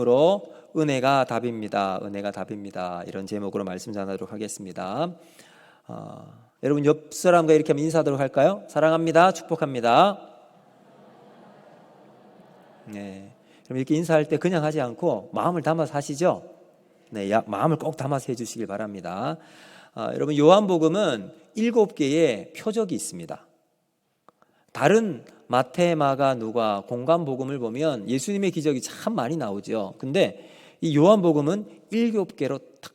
으로 은혜가 답입니다. 은혜가 답입니다. 이런 제목으로 말씀 전하도록 하겠습니다. 여러분 옆 사람과 이렇게 한번 인사하도록 할까요? 사랑합니다. 축복합니다. 네, 그럼 이렇게 인사할 때 그냥 하지 않고 마음을 담아서 하시죠. 네, 마음을 꼭 담아서 해주시길 바랍니다. 여러분 요한복음은 7개의 표적이 있습니다. 다른 마태, 마가, 누가, 공관복음을 보면 예수님의 기적이 참 많이 나오죠. 근데 이 요한복음은 7개로 딱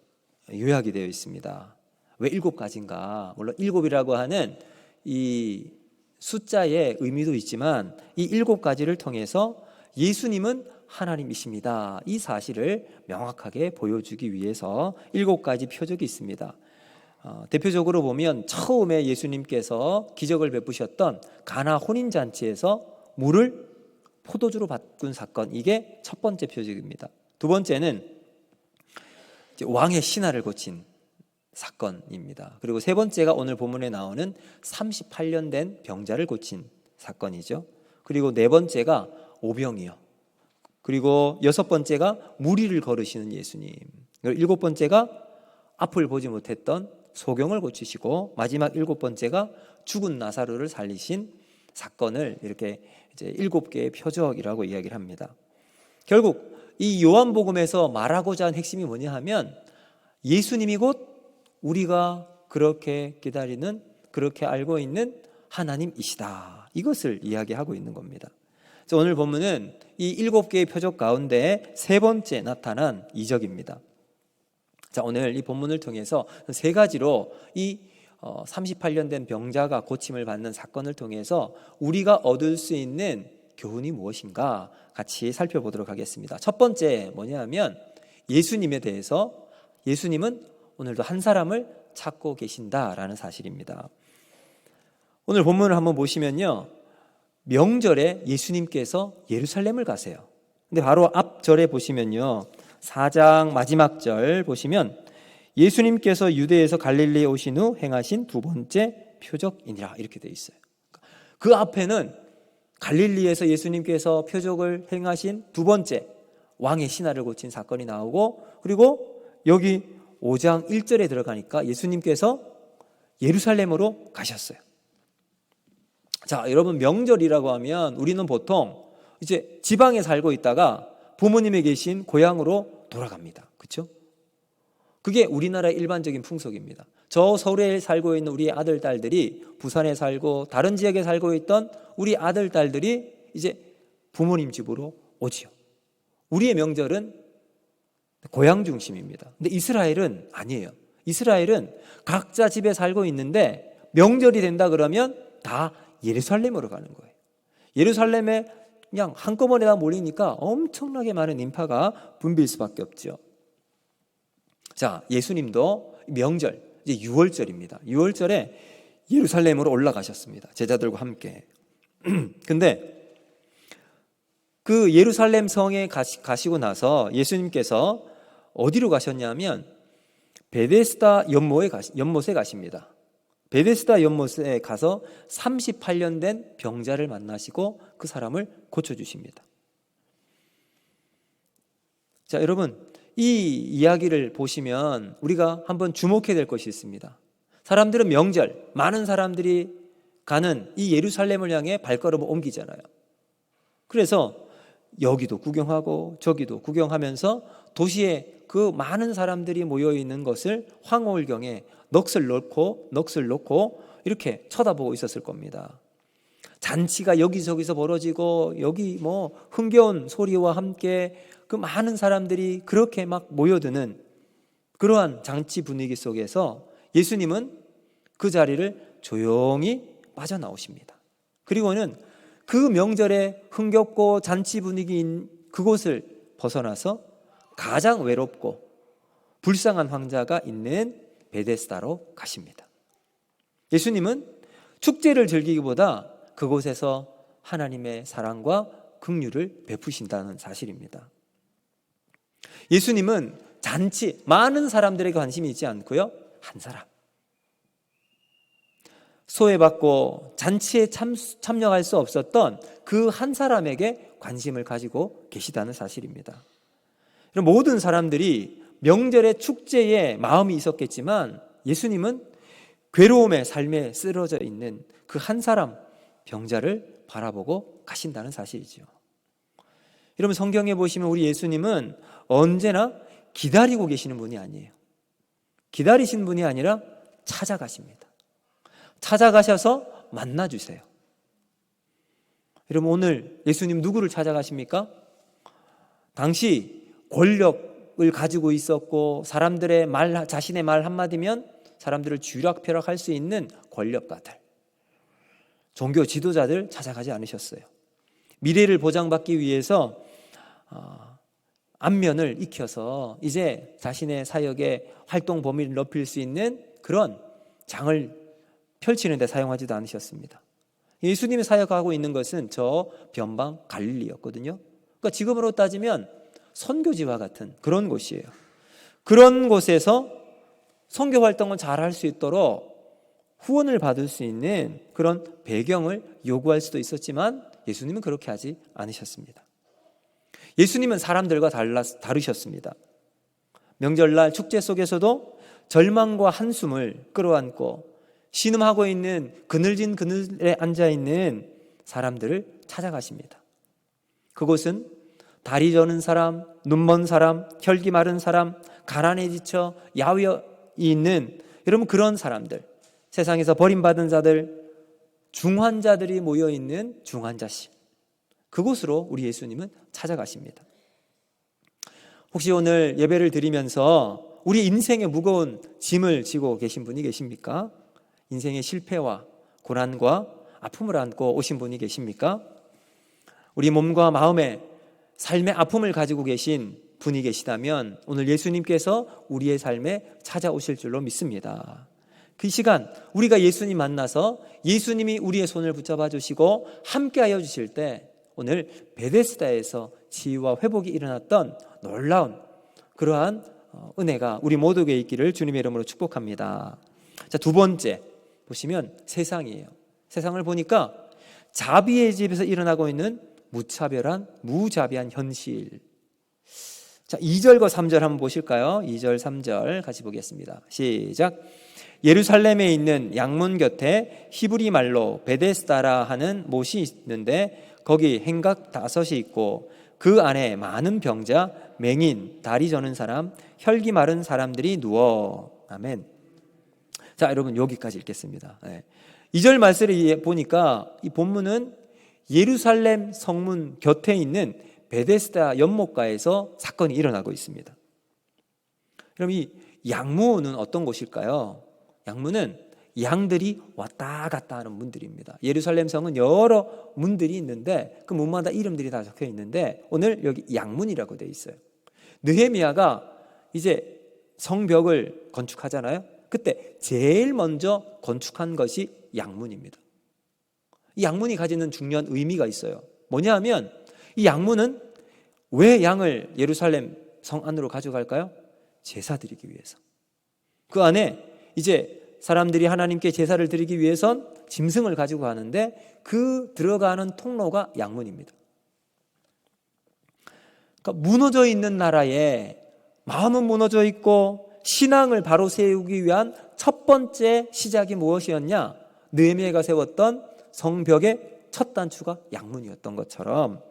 요약이 되어 있습니다. 왜 7가지인가? 물론 7이라고 하는 이 숫자의 의미도 있지만 이 7가지를 통해서 예수님은 하나님이십니다. 이 사실을 명확하게 보여주기 위해서 7가지 표적이 있습니다. 대표적으로 보면 처음에 예수님께서 기적을 베푸셨던 가나 혼인잔치에서 물을 포도주로 바꾼 사건, 이게 첫 번째 표적입니다. 두 번째는 왕의 신하를 고친 사건입니다. 그리고 세 번째가 오늘 본문에 나오는 38년 된 병자를 고친 사건이죠. 그리고 네 번째가 오병이요. 그리고 여섯 번째가 무리를 걸으시는 예수님. 그리고 일곱 번째가 앞을 보지 못했던 소경을 고치시고, 마지막 7번째가 죽은 나사로를 살리신 사건을 이렇게 이제 7개의 표적이라고 이야기를 합니다. 결국 이 요한복음에서 말하고자 하는 핵심이 뭐냐 하면 예수님이 곧 우리가 그렇게 기다리는, 그렇게 알고 있는 하나님이시다, 이것을 이야기하고 있는 겁니다. 오늘 본문은 이 7개의 표적 가운데 세 번째 나타난 이적입니다. 자, 오늘 이 본문을 통해서 세 가지로 이 38년 된 병자가 고침을 받는 사건을 통해서 우리가 얻을 수 있는 교훈이 무엇인가 같이 살펴보도록 하겠습니다. 첫 번째 뭐냐면 예수님에 대해서, 예수님은 오늘도 한 사람을 찾고 계신다라는 사실입니다. 오늘 본문을 한번 보시면요, 명절에 예수님께서 예루살렘을 가세요. 근데 바로 앞 절에 보시면요, 4장 마지막 절 보시면 예수님께서 유대에서 갈릴리에 오신 후 행하신 두 번째 표적이니라, 이렇게 되어 있어요. 그 앞에는 갈릴리에서 예수님께서 표적을 행하신 두 번째 왕의 신하를 고친 사건이 나오고, 그리고 여기 5장 1절에 들어가니까 예수님께서 예루살렘으로 가셨어요. 자, 여러분 명절이라고 하면 우리는 보통 이제 지방에 살고 있다가 부모님이 계신 고향으로 돌아갑니다. 그렇죠? 그게 우리나라의 일반적인 풍속입니다. 저 서울에 살고 있는 우리 아들, 딸들이 부산에 살고 다른 지역에 살고 있던 우리 아들, 딸들이 이제 부모님 집으로 오지요. 우리의 명절은 고향 중심입니다. 근데 이스라엘은 아니에요. 이스라엘은 각자 집에 살고 있는데 명절이 된다 그러면 다 예루살렘으로 가는 거예요. 예루살렘에 그냥 한꺼번에 다 몰리니까 엄청나게 많은 인파가 붐빌 수밖에 없죠. 자, 예수님도 명절, 이제 6월절입니다. 6월절에 예루살렘으로 올라가셨습니다. 제자들과 함께. 근데 그 예루살렘 성에 가시고 나서 예수님께서 어디로 가셨냐면 베데스다 연못에 가십니다. 베데스다 연못에 가서 38년 된 병자를 만나시고 그 사람을 고쳐주십니다. 자, 여러분, 이 이야기를 보시면 우리가 한번 주목해야 될 것이 있습니다. 사람들은 명절, 많은 사람들이 가는 이 예루살렘을 향해 발걸음을 옮기잖아요. 그래서 여기도 구경하고 저기도 구경하면서 도시에 그 많은 사람들이 모여있는 것을 황홀경에 넋을 놓고 이렇게 쳐다보고 있었을 겁니다. 잔치가 여기저기서 벌어지고 여기 뭐 흥겨운 소리와 함께 그 많은 사람들이 그렇게 막 모여드는 그러한 잔치 분위기 속에서 예수님은 그 자리를 조용히 빠져나오십니다. 그리고는 그 명절에 흥겹고 잔치 분위기인 그곳을 벗어나서 가장 외롭고 불쌍한 황자가 있는 베데스다로 가십니다. 예수님은 축제를 즐기기보다 그곳에서 하나님의 사랑과 긍휼을 베푸신다는 사실입니다. 예수님은 잔치, 많은 사람들에게 관심이 있지 않고요, 한 사람, 소외받고 잔치에 참여할 수 없었던 그 한 사람에게 관심을 가지고 계시다는 사실입니다. 모든 사람들이 명절의 축제에 마음이 있었겠지만 예수님은 괴로움의 삶에 쓰러져 있는 그 한 사람 병자를 바라보고 가신다는 사실이죠. 여러분, 성경에 보시면 우리 예수님은 언제나 기다리고 계시는 분이 아니에요. 기다리신 분이 아니라 찾아가십니다. 찾아가셔서 만나주세요. 여러분, 오늘 예수님 누구를 찾아가십니까? 당시 권력을 가지고 있었고 사람들의 자신의 말 한마디면 사람들을 쥐락펴락할 수 있는 권력가들, 종교 지도자들 찾아가지 않으셨어요. 미래를 보장받기 위해서 안면을 익혀서 이제 자신의 사역의 활동 범위를 높일 수 있는 그런 장을 펼치는 데 사용하지도 않으셨습니다. 예수님이 사역하고 있는 것은 저 변방 갈릴리였거든요. 그러니까 지금으로 따지면 선교지와 같은 그런 곳이에요. 그런 곳에서 선교 활동을 잘 할 수 있도록 후원을 받을 수 있는 그런 배경을 요구할 수도 있었지만 예수님은 그렇게 하지 않으셨습니다. 예수님은 사람들과 다르셨습니다. 명절날 축제 속에서도 절망과 한숨을 끌어안고 신음하고 있는 그늘진 그늘에 앉아있는 사람들을 찾아가십니다. 그곳은 다리 저는 사람, 눈먼 사람, 혈기 마른 사람, 가난에 지쳐 야위어 있는 여러분 그런 사람들, 세상에서 버림받은 자들, 중환자들이 모여있는 중환자실, 그곳으로 우리 예수님은 찾아가십니다. 혹시 오늘 예배를 드리면서 우리 인생의 무거운 짐을 지고 계신 분이 계십니까? 인생의 실패와 고난과 아픔을 안고 오신 분이 계십니까? 우리 몸과 마음의 삶의 아픔을 가지고 계신 분이 계시다면 오늘 예수님께서 우리의 삶에 찾아오실 줄로 믿습니다. 그 시간 우리가 예수님 만나서 예수님이 우리의 손을 붙잡아 주시고 함께하여 주실 때 오늘 베데스다에서 치유와 회복이 일어났던 놀라운 그러한 은혜가 우리 모두에게 있기를 주님의 이름으로 축복합니다. 자, 두 번째 보시면 세상이에요. 세상을 보니까 자비의 집에서 일어나고 있는 무자비한 현실. 자, 2절과 3절 한번 보실까요? 2절, 3절 같이 보겠습니다. 시작. 예루살렘에 있는 양문 곁에 히브리 말로 베데스다라 하는 못이 있는데 거기 행각 5이 있고 그 안에 많은 병자, 맹인, 다리 저는 사람, 혈기 마른 사람들이 누워. 아멘. 자, 여러분 여기까지 읽겠습니다. 2절 말씀을 보니까 이 본문은 예루살렘 성문 곁에 있는 베데스다 연못가에서 사건이 일어나고 있습니다. 그럼 이 양문은 어떤 곳일까요? 양문은 양들이 왔다 갔다 하는 문들입니다. 예루살렘 성은 여러 문들이 있는데 그 문마다 이름들이 다 적혀 있는데 오늘 여기 양문이라고 되어 있어요. 느헤미야가 이제 성벽을 건축하잖아요. 그때 제일 먼저 건축한 것이 양문입니다. 이 양문이 가지는 중요한 의미가 있어요. 뭐냐 하면 이 양문은 왜 양을 예루살렘 성 안으로 가져갈까요? 제사 드리기 위해서. 그 안에 이제 사람들이 하나님께 제사를 드리기 위해선 짐승을 가지고 가는데 그 들어가는 통로가 양문입니다. 그러니까 무너져 있는 나라에 마음은 무너져 있고 신앙을 바로 세우기 위한 첫 번째 시작이 무엇이었냐? 느헤미야가 세웠던 성벽의 첫 단추가 양문이었던 것처럼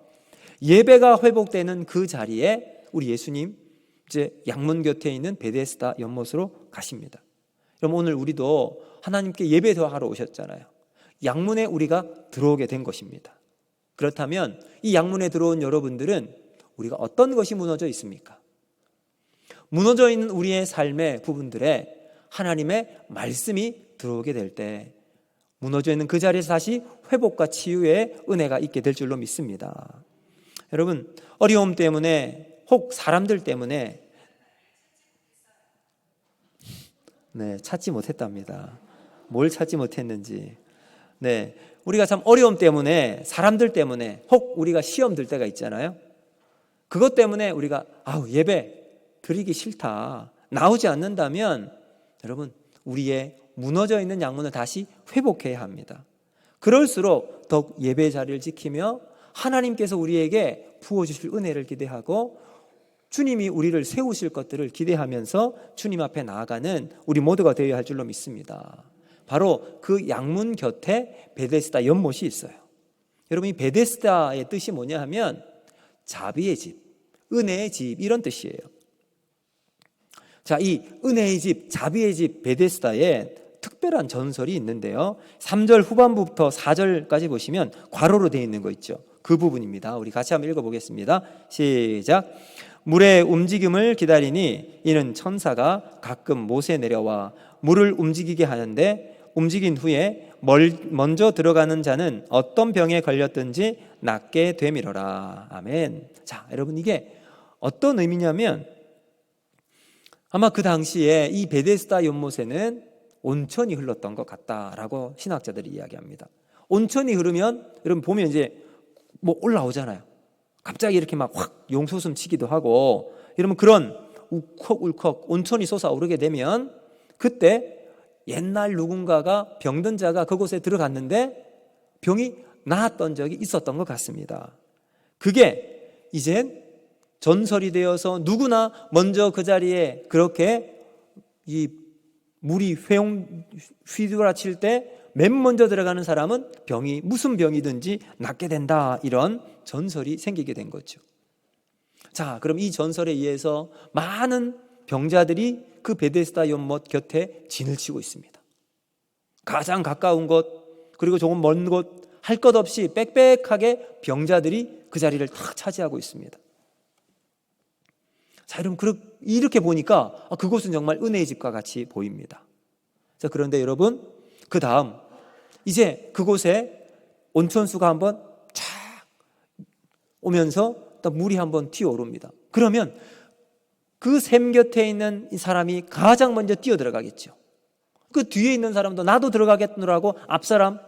예배가 회복되는 그 자리에 우리 예수님 이제 양문 곁에 있는 베데스다 연못으로 가십니다. 그럼 오늘 우리도 하나님께 예배하러 오셨잖아요. 양문에 우리가 들어오게 된 것입니다. 그렇다면 이 양문에 들어온 여러분들은 우리가 어떤 것이 무너져 있습니까? 무너져 있는 우리의 삶의 부분들에 하나님의 말씀이 들어오게 될 때 무너져 있는 그 자리에서 다시 회복과 치유의 은혜가 있게 될 줄로 믿습니다. 여러분, 어려움 때문에 혹 사람들 때문에 찾지 못했답니다. 뭘 찾지 못했는지. 우리가 참 어려움 때문에 사람들 때문에 혹 우리가 시험 들 때가 있잖아요. 그것 때문에 우리가 예배 드리기 싫다, 나오지 않는다면 여러분 우리의 무너져 있는 양문을 다시 회복해야 합니다. 그럴수록 더욱 예배 자리를 지키며 하나님께서 우리에게 부어주실 은혜를 기대하고 주님이 우리를 세우실 것들을 기대하면서 주님 앞에 나아가는 우리 모두가 되어야 할 줄로 믿습니다. 바로 그 양문 곁에 베데스다 연못이 있어요. 여러분, 이 베데스다의 뜻이 뭐냐 하면 자비의 집, 은혜의 집, 이런 뜻이에요. 자, 이 은혜의 집, 자비의 집 베데스다에 특별한 전설이 있는데요. 3절 후반부부터 4절까지 보시면 괄호로 되어 있는 거 있죠. 그 부분입니다. 우리 같이 한번 읽어보겠습니다. 시작. 물의 움직임을 기다리니 이는 천사가 가끔 못에 내려와 물을 움직이게 하는데, 움직인 후에 먼저 들어가는 자는 어떤 병에 걸렸든지 낫게 되미러라. 아멘. 자, 여러분, 이게 어떤 의미냐면 아마 그 당시에 이 베데스다 연못에는 온천이 흘렀던 것 같다라고 신학자들이 이야기합니다. 온천이 흐르면 여러분 보면 이제 뭐 올라오잖아요. 갑자기 이렇게 막 확 용솟음 치기도 하고, 이러면 그런 울컥울컥 온천이 솟아오르게 되면 그때 옛날 누군가가 병든 자가 그곳에 들어갔는데 병이 나았던 적이 있었던 것 같습니다. 그게 이젠 전설이 되어서 누구나 먼저 그 자리에 그렇게 이 물이 휘두라칠 때 맨 먼저 들어가는 사람은 병이 무슨 병이든지 낫게 된다, 이런 전설이 생기게 된 거죠. 자, 그럼 이 전설에 의해서 많은 병자들이 그 베데스다 연못 곁에 진을 치고 있습니다. 가장 가까운 곳, 그리고 조금 먼 곳, 할 것 없이 빽빽하게 병자들이 그 자리를 탁 차지하고 있습니다. 자, 여러분, 이렇게 보니까 그곳은 정말 은혜의 집과 같이 보입니다. 자, 그런데 여러분, 그 다음 이제 그곳에 온천수가 한번 쫙 오면서 또 물이 한번 튀어오릅니다. 그러면 그 샘 곁에 있는 이 사람이 가장 먼저 뛰어 들어가겠죠. 그 뒤에 있는 사람도 나도 들어가겠노라고 앞사람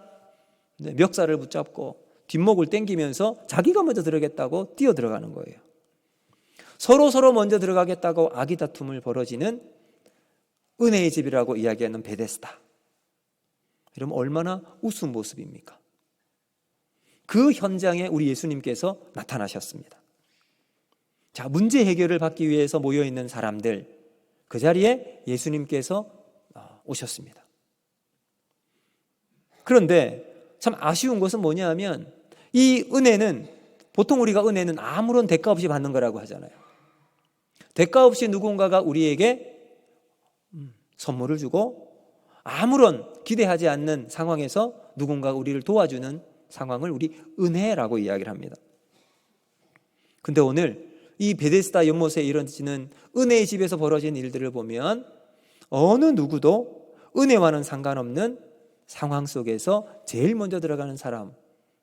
멱살을 붙잡고 뒷목을 당기면서 자기가 먼저 들어가겠다고 뛰어 들어가는 거예요. 서로 먼저 들어가겠다고 아기다툼을 벌어지는 은혜의 집이라고 이야기하는 베데스다. 여러분, 얼마나 우스운 모습입니까? 그 현장에 우리 예수님께서 나타나셨습니다. 자, 문제 해결을 받기 위해서 모여있는 사람들, 그 자리에 예수님께서 오셨습니다. 그런데 참 아쉬운 것은 뭐냐 하면 이 은혜는, 보통 우리가 은혜는 아무런 대가 없이 받는 거라고 하잖아요. 대가 없이 누군가가 우리에게 선물을 주고 아무런 기대하지 않는 상황에서 누군가가 우리를 도와주는 상황을 우리 은혜라고 이야기를 합니다. 근데 오늘 이 베데스다 연못에 이뤄지는 은혜의 집에서 벌어진 일들을 보면 어느 누구도 은혜와는 상관없는 상황 속에서 제일 먼저 들어가는 사람을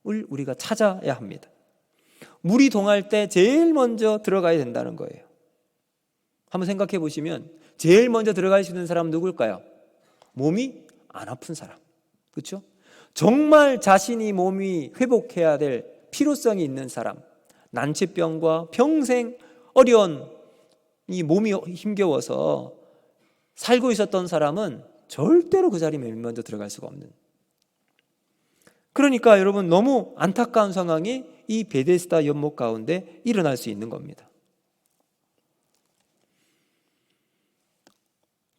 우리가 찾아야 합니다. 물이 동할 때 제일 먼저 들어가야 된다는 거예요. 한번 생각해 보시면 제일 먼저 들어갈 수 있는 사람은 누굴까요? 몸이 안 아픈 사람, 그렇죠? 정말 자신이 몸이 회복해야 될 필요성이 있는 사람, 난치병과 평생 어려운 이 몸이 힘겨워서 살고 있었던 사람은 절대로 그 자리에 맨 먼저 들어갈 수가 없는. 그러니까 여러분, 너무 안타까운 상황이 이 베데스다 연못 가운데 일어날 수 있는 겁니다.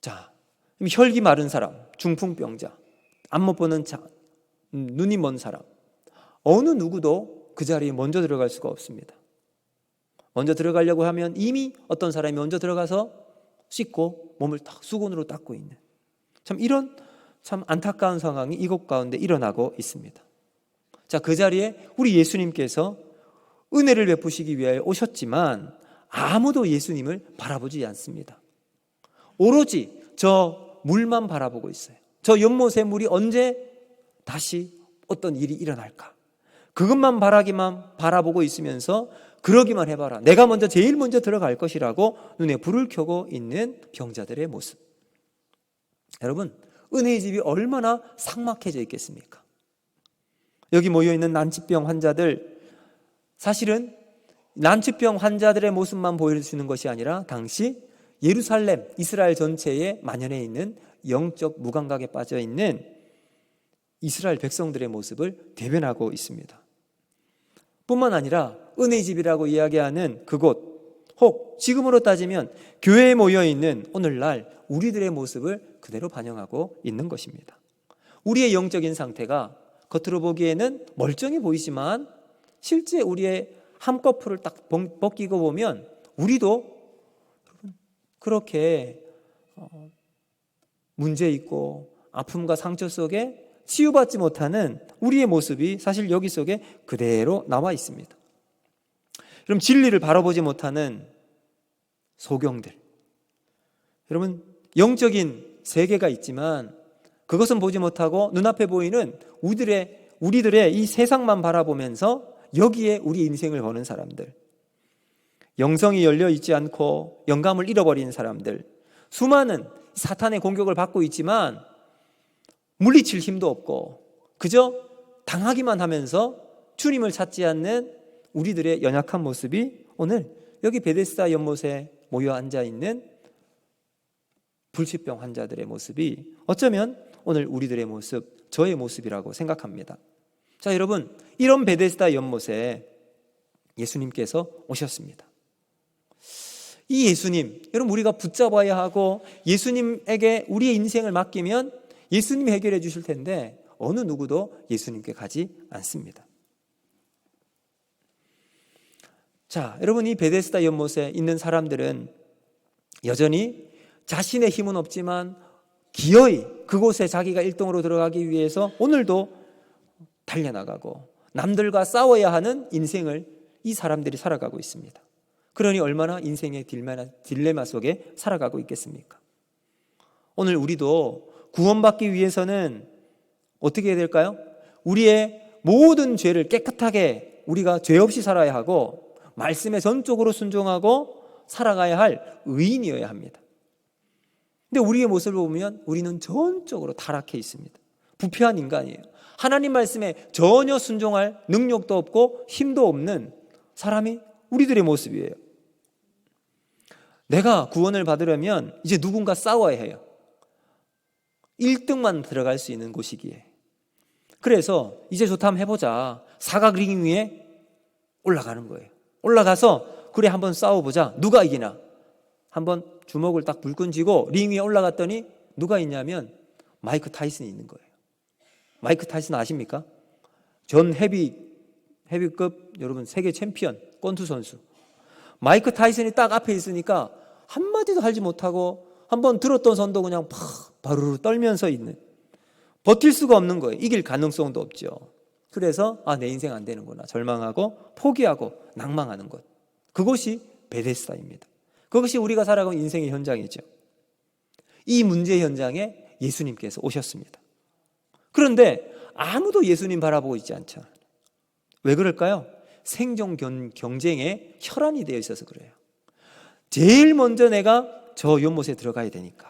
자, 혈기 마른 사람, 중풍병자, 안 못 보는 자, 눈이 먼 사람, 어느 누구도 그 자리에 먼저 들어갈 수가 없습니다. 먼저 들어가려고 하면 이미 어떤 사람이 먼저 들어가서 씻고 몸을 딱 수건으로 닦고 있는, 참 이런 참 안타까운 상황이 이곳 가운데 일어나고 있습니다. 자, 그 자리에 우리 예수님께서 은혜를 베푸시기 위하여 오셨지만 아무도 예수님을 바라보지 않습니다. 오로지 저 물만 바라보고 있어요. 저 연못의 물이 언제 다시 어떤 일이 일어날까, 그것만 바라보고 있으면서 그러기만 해봐라, 내가 제일 먼저 들어갈 것이라고 눈에 불을 켜고 있는 병자들의 모습. 여러분, 은혜의 집이 얼마나 삭막해져 있겠습니까? 여기 모여있는 난치병 환자들, 사실은 난치병 환자들의 모습만 보여주는 것이 아니라 당시 예루살렘, 이스라엘 전체에 만연해 있는 영적 무감각에 빠져 있는 이스라엘 백성들의 모습을 대변하고 있습니다. 뿐만 아니라 은혜의 집이라고 이야기하는 그곳, 혹 지금으로 따지면 교회에 모여 있는 오늘날 우리들의 모습을 그대로 반영하고 있는 것입니다. 우리의 영적인 상태가 겉으로 보기에는 멀쩡해 보이지만 실제 우리의 한꺼풀을 딱 벗기고 보면 우리도 그렇게 문제 있고 아픔과 상처 속에 치유받지 못하는 우리의 모습이 사실 여기 속에 그대로 나와 있습니다. 그럼 진리를 바라보지 못하는 소경들, 여러분 영적인 세계가 있지만 그것은 보지 못하고 눈앞에 보이는 우리들의 이 세상만 바라보면서 여기에 우리 인생을 거는 사람들, 영성이 열려 있지 않고 영감을 잃어버린 사람들, 수많은 사탄의 공격을 받고 있지만 물리칠 힘도 없고 그저 당하기만 하면서 주님을 찾지 않는 우리들의 연약한 모습이 오늘 여기 베데스다 연못에 모여 앉아있는 불치병 환자들의 모습이 어쩌면 오늘 우리들의 모습, 저의 모습이라고 생각합니다. 자, 여러분, 이런 베데스다 연못에 예수님께서 오셨습니다. 이 예수님, 여러분 우리가 붙잡아야 하고 예수님에게 우리의 인생을 맡기면 예수님이 해결해 주실 텐데 어느 누구도 예수님께 가지 않습니다. 자, 여러분 이 베데스다 연못에 있는 사람들은 여전히 자신의 힘은 없지만 기어이 그곳에 자기가 1등으로 들어가기 위해서 오늘도 달려나가고 남들과 싸워야 하는 인생을 이 사람들이 살아가고 있습니다. 그러니 얼마나 인생의 딜레마 속에 살아가고 있겠습니까? 오늘 우리도 구원받기 위해서는 어떻게 해야 될까요? 우리의 모든 죄를 깨끗하게 우리가 죄 없이 살아야 하고 말씀에 전적으로 순종하고 살아가야 할 의인이어야 합니다. 근데 우리의 모습을 보면 우리는 전적으로 타락해 있습니다. 부패한 인간이에요. 하나님 말씀에 전혀 순종할 능력도 없고 힘도 없는 사람이 우리들의 모습이에요. 내가 구원을 받으려면 이제 누군가 싸워야 해요. 1등만 들어갈 수 있는 곳이기에. 그래서 이제 좋다 한번 해보자. 사각 링 위에 올라가는 거예요. 올라가서 그래 한번 싸워보자. 누가 이기나. 한번 주먹을 딱 불끈 쥐고 링 위에 올라갔더니 누가 있냐면 마이크 타이슨이 있는 거예요. 마이크 타이슨 아십니까? 전 헤비급 여러분 세계 챔피언 권투 선수. 마이크 타이슨이 딱 앞에 있으니까 한마디도 하지 못하고 한번 들었던 손도 그냥 바르르 떨면서 있는, 버틸 수가 없는 거예요. 이길 가능성도 없죠. 그래서 내 인생 안 되는구나 절망하고 포기하고 낭망하는 것, 그것이 베데스다입니다. 그것이 우리가 살아가는 인생의 현장이죠. 이 문제 현장에 예수님께서 오셨습니다. 그런데 아무도 예수님 바라보고 있지 않죠. 왜 그럴까요? 생존 경쟁에 혈안이 되어 있어서 그래요. 제일 먼저 내가 저 연못에 들어가야 되니까.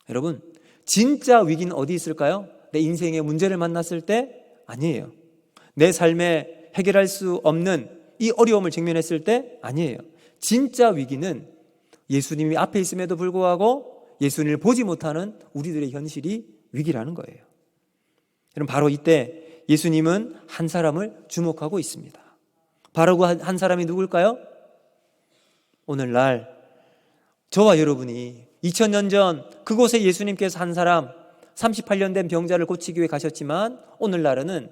여러분, 진짜 위기는 어디 있을까요? 내 인생의 문제를 만났을 때? 아니에요. 내 삶에 해결할 수 없는 이 어려움을 직면했을 때? 아니에요. 진짜 위기는 예수님이 앞에 있음에도 불구하고 예수님을 보지 못하는 우리들의 현실이 위기라는 거예요. 여러분, 바로 이때 예수님은 한 사람을 주목하고 있습니다. 바로 그 한 사람이 누굴까요? 오늘날 저와 여러분이 2000년 전 그곳에 예수님께서 한 사람 38년 된 병자를 고치기 위해 가셨지만 오늘날은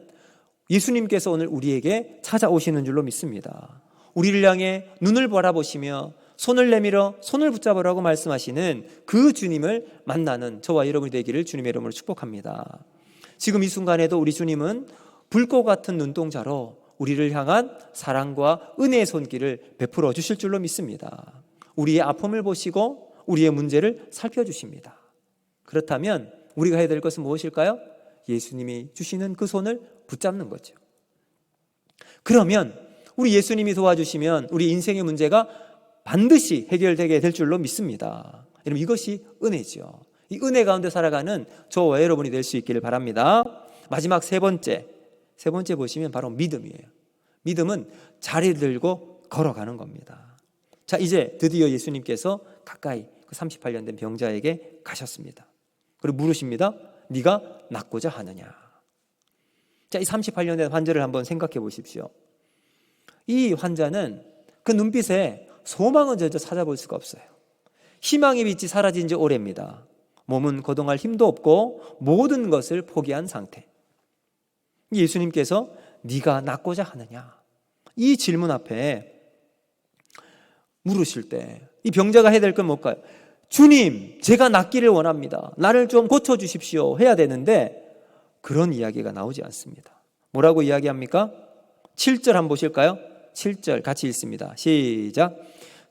예수님께서 오늘 우리에게 찾아오시는 줄로 믿습니다. 우리를 향해 눈을 바라보시며 손을 내밀어 손을 붙잡으라고 말씀하시는 그 주님을 만나는 저와 여러분이 되기를 주님의 이름으로 축복합니다. 지금 이 순간에도 우리 주님은 불꽃 같은 눈동자로 우리를 향한 사랑과 은혜의 손길을 베풀어 주실 줄로 믿습니다. 우리의 아픔을 보시고 우리의 문제를 살펴주십니다. 그렇다면 우리가 해야 될 것은 무엇일까요? 예수님이 주시는 그 손을 붙잡는 거죠. 그러면 우리 예수님이 도와주시면 우리 인생의 문제가 반드시 해결되게 될 줄로 믿습니다. 여러분, 이것이 은혜죠. 이 은혜 가운데 살아가는 저와 여러분이 될 수 있기를 바랍니다. 마지막 세 번째 보시면 바로 믿음이에요. 믿음은 자리를 들고 걸어가는 겁니다. 자, 이제 드디어 예수님께서 가까이 그 38년 된 병자에게 가셨습니다. 그리고 물으십니다. 네가 낫고자 하느냐. 자, 이 38년 된 환자를 한번 생각해 보십시오. 이 환자는 그 눈빛에 소망은 전혀 찾아볼 수가 없어요. 희망의 빛이 사라진 지 오래입니다. 몸은 거동할 힘도 없고 모든 것을 포기한 상태. 예수님께서 네가 낫고자 하느냐? 이 질문 앞에 물으실 때 이 병자가 해야 될 건 뭘까요? 주님, 제가 낫기를 원합니다. 나를 좀 고쳐주십시오. 해야 되는데 그런 이야기가 나오지 않습니다. 뭐라고 이야기합니까? 7절 한번 보실까요? 7절 같이 읽습니다. 시작.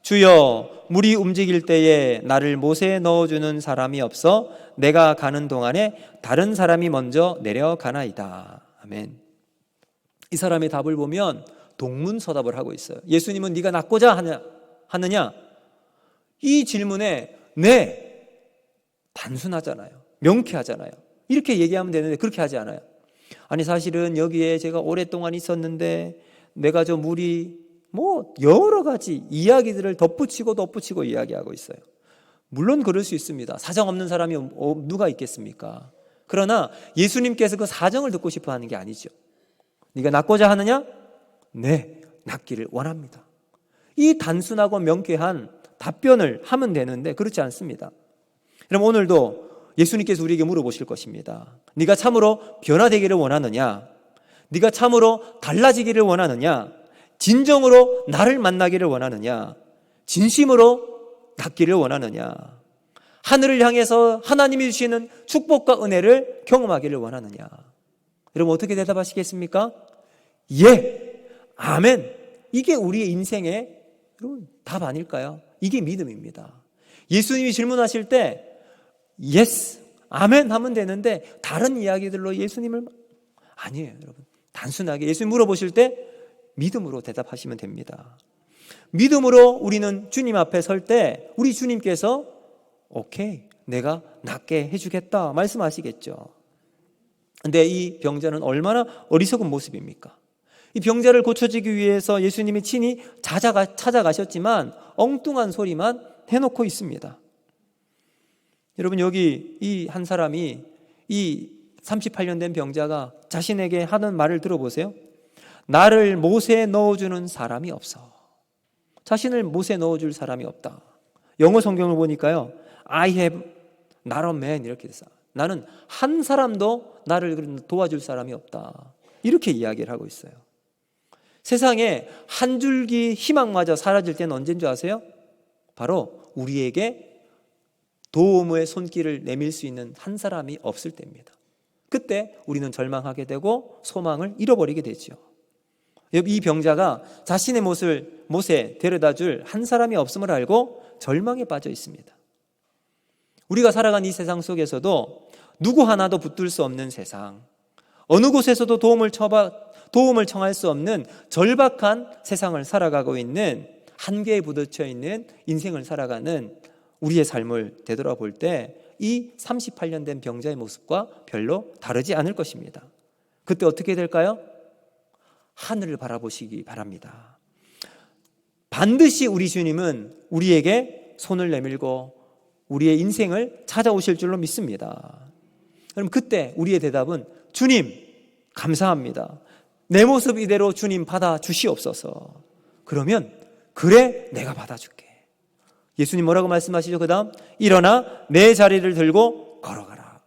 주여, 물이 움직일 때에 나를 못에 넣어주는 사람이 없어 내가 가는 동안에 다른 사람이 먼저 내려가나이다. 아멘. 이 사람의 답을 보면 동문서답을 하고 있어요. 예수님은 네가 낫고자 하느냐? 이 질문에 네, 단순하잖아요. 명쾌하잖아요. 이렇게 얘기하면 되는데 그렇게 하지 않아요. 아니 사실은 여기에 제가 오랫동안 있었는데 내가 저 물이 여러 가지 이야기들을 덧붙이고 이야기하고 있어요. 물론 그럴 수 있습니다. 사정 없는 사람이 누가 있겠습니까? 그러나 예수님께서 그 사정을 듣고 싶어 하는 게 아니죠. 네가 낫고자 하느냐? 네, 낫기를 원합니다. 이 단순하고 명쾌한 답변을 하면 되는데 그렇지 않습니다. 그럼 오늘도 예수님께서 우리에게 물어보실 것입니다. 네가 참으로 변화되기를 원하느냐? 네가 참으로 달라지기를 원하느냐? 진정으로 나를 만나기를 원하느냐? 진심으로 낫기를 원하느냐? 하늘을 향해서 하나님이 주시는 축복과 은혜를 경험하기를 원하느냐? 여러분 어떻게 대답하시겠습니까? 예, 아멘. 이게 우리의 인생의 답 아닐까요? 이게 믿음입니다. 예수님이 질문하실 때 예스, 아멘 하면 되는데 다른 이야기들로 예수님을 아니에요, 여러분. 단순하게 예수님 물어보실 때 믿음으로 대답하시면 됩니다. 믿음으로 우리는 주님 앞에 설 때 우리 주님께서 오케이, 내가 낫게 해주겠다 말씀하시겠죠. 근데 이 병자는 얼마나 어리석은 모습입니까? 이 병자를 고쳐주기 위해서 예수님이 친히 찾아가셨지만 엉뚱한 소리만 해놓고 있습니다. 여러분 여기 이 한 사람이 이 38년 된 병자가 자신에게 하는 말을 들어보세요. 나를 못에 넣어주는 사람이 없어. 자신을 못에 넣어줄 사람이 없다. 영어 성경을 보니까요, I have not a man 이렇게 됐어요. 나는 한 사람도 나를 도와줄 사람이 없다. 이렇게 이야기를 하고 있어요. 세상에 한 줄기 희망마저 사라질 때는 언제인 줄 아세요? 바로 우리에게 도움의 손길을 내밀 수 있는 한 사람이 없을 때입니다. 그때 우리는 절망하게 되고 소망을 잃어버리게 되죠. 이 병자가 자신의 못에 데려다 줄 한 사람이 없음을 알고 절망에 빠져 있습니다. 우리가 살아간 이 세상 속에서도 누구 하나도 붙들 수 없는 세상, 어느 곳에서도 도움을 청할 수 없는 절박한 세상을 살아가고 있는, 한계에 부딪혀 있는 인생을 살아가는 우리의 삶을 되돌아볼 때 이 38년 된 병자의 모습과 별로 다르지 않을 것입니다. 그때 어떻게 될까요? 하늘을 바라보시기 바랍니다. 반드시 우리 주님은 우리에게 손을 내밀고 우리의 인생을 찾아오실 줄로 믿습니다. 그럼 그때 우리의 대답은 주님 감사합니다. 내 모습 이대로 주님 받아주시옵소서. 그러면 그래 내가 받아줄게. 예수님 뭐라고 말씀하시죠? 그 다음 일어나 내 자리를 들고 걸어가라.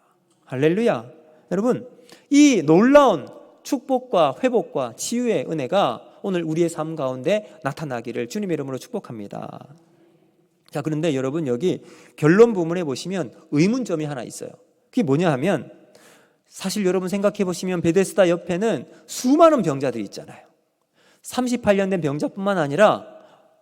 할렐루야. 여러분 이 놀라운 축복과 회복과 치유의 은혜가 오늘 우리의 삶 가운데 나타나기를 주님의 이름으로 축복합니다. 자, 그런데 여러분 여기 결론 부분에 보시면 의문점이 하나 있어요. 그게 뭐냐 하면 사실 여러분 생각해 보시면 베데스다 옆에는 수많은 병자들이 있잖아요. 38년 된 병자뿐만 아니라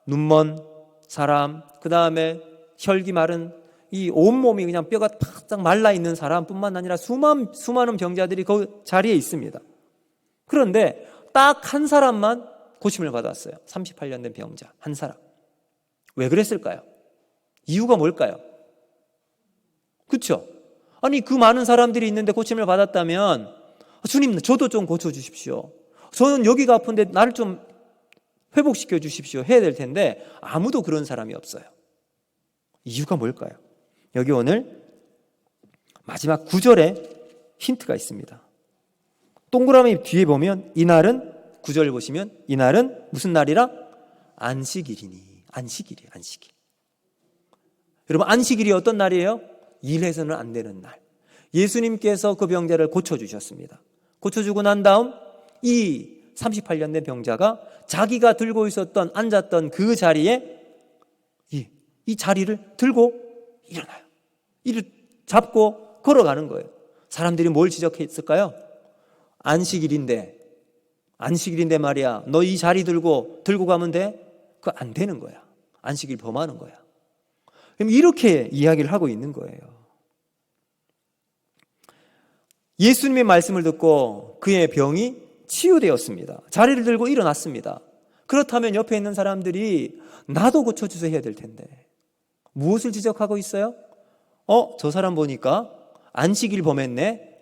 눈먼 사람, 그 다음에 혈기 마른 이 온몸이 그냥 뼈가 바짝 말라 있는 사람뿐만 아니라 수많은 병자들이 그 자리에 있습니다. 그런데 딱 한 사람만 고침을 받았어요. 38년 된 병자 한 사람. 왜 그랬을까요? 이유가 뭘까요? 그렇죠? 아니 그 많은 사람들이 있는데 고침을 받았다면 주님 저도 좀 고쳐주십시오. 저는 여기가 아픈데 나를 좀 회복시켜 주십시오 해야 될 텐데 아무도 그런 사람이 없어요. 이유가 뭘까요? 여기 오늘 마지막 9절에 힌트가 있습니다. 동그라미 뒤에 보면 이날은 9절 보시면 이날은 무슨 날이라? 안식일이니. 안식일이에요. 안식일. 여러분, 안식일이 어떤 날이에요? 일해서는 안 되는 날. 예수님께서 그 병자를 고쳐주셨습니다. 고쳐주고 난 다음 이 38년 된 병자가 자기가 들고 있었던 앉았던 그 자리에 이 자리를 들고 일어나요. 이를 잡고 걸어가는 거예요. 사람들이 뭘 지적했을까요? 안식일인데 말이야. 너 이 자리 들고 가면 돼? 그거 안 되는 거야. 안식일 범하는 거야. 그럼 이렇게 이야기를 하고 있는 거예요. 예수님의 말씀을 듣고 그의 병이 치유되었습니다. 자리를 들고 일어났습니다. 그렇다면 옆에 있는 사람들이 나도 고쳐주세요 해야 될 텐데 무엇을 지적하고 있어요? 저 사람 보니까 안식일 범했네?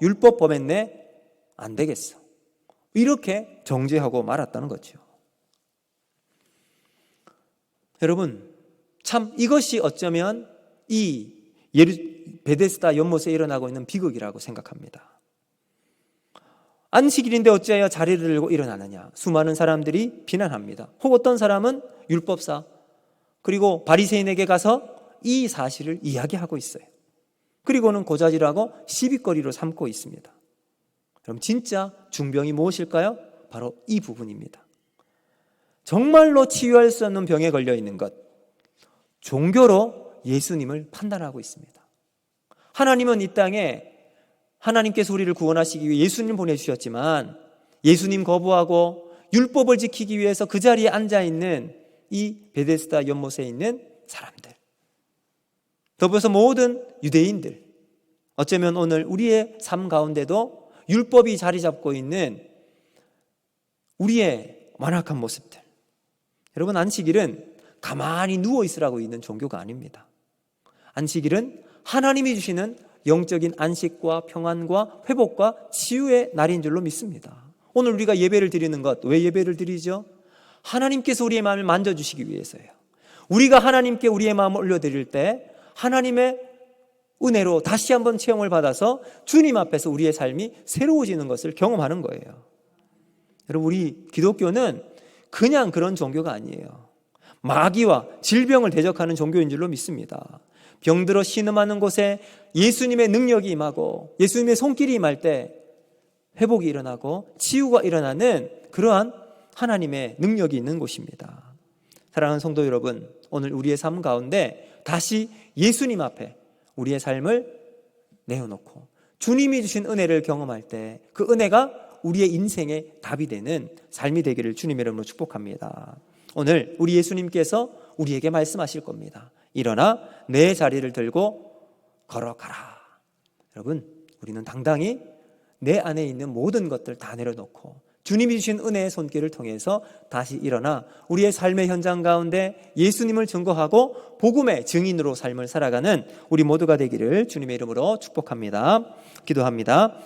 율법 범했네? 안 되겠어. 이렇게 정죄하고 말았다는 거죠. 여러분, 참 이것이 어쩌면 이 베데스다 연못에 일어나고 있는 비극이라고 생각합니다. 안식일인데 어찌하여 자리를 들고 일어나느냐. 수많은 사람들이 비난합니다. 혹 어떤 사람은 율법사 그리고 바리새인에게 가서 이 사실을 이야기하고 있어요. 그리고는 고자질하고 시비거리로 삼고 있습니다. 그럼 진짜 중병이 무엇일까요? 바로 이 부분입니다. 정말로 치유할 수 없는 병에 걸려 있는 것, 종교로 예수님을 판단하고 있습니다. 하나님은 이 땅에 하나님께서 우리를 구원하시기 위해 예수님 보내주셨지만 예수님 거부하고 율법을 지키기 위해서 그 자리에 앉아있는 이 베데스다 연못에 있는 사람들, 더불어서 모든 유대인들, 어쩌면 오늘 우리의 삶 가운데도 율법이 자리 잡고 있는 우리의 완악한 모습들. 여러분, 안식일은 가만히 누워있으라고 있는 종교가 아닙니다. 안식일은 하나님이 주시는 영적인 안식과 평안과 회복과 치유의 날인 줄로 믿습니다. 오늘 우리가 예배를 드리는 것, 왜 예배를 드리죠? 하나님께서 우리의 마음을 만져주시기 위해서예요. 우리가 하나님께 우리의 마음을 올려드릴 때 하나님의 은혜로 다시 한번 체험을 받아서 주님 앞에서 우리의 삶이 새로워지는 것을 경험하는 거예요. 여러분, 우리 기독교는 그냥 그런 종교가 아니에요. 마귀와 질병을 대적하는 종교인 줄로 믿습니다. 병들어 신음하는 곳에 예수님의 능력이 임하고 예수님의 손길이 임할 때 회복이 일어나고 치유가 일어나는 그러한 하나님의 능력이 있는 곳입니다. 사랑하는 성도 여러분, 오늘 우리의 삶 가운데 다시 예수님 앞에 우리의 삶을 내어놓고 주님이 주신 은혜를 경험할 때 그 은혜가 우리의 인생의 답이 되는 삶이 되기를 주님의 이름으로 축복합니다. 오늘 우리 예수님께서 우리에게 말씀하실 겁니다. 일어나 내 자리를 들고 걸어가라. 여러분, 우리는 당당히 내 안에 있는 모든 것들 다 내려놓고 주님이 주신 은혜의 손길을 통해서 다시 일어나 우리의 삶의 현장 가운데 예수님을 증거하고 복음의 증인으로 삶을 살아가는 우리 모두가 되기를 주님의 이름으로 축복합니다. 기도합니다.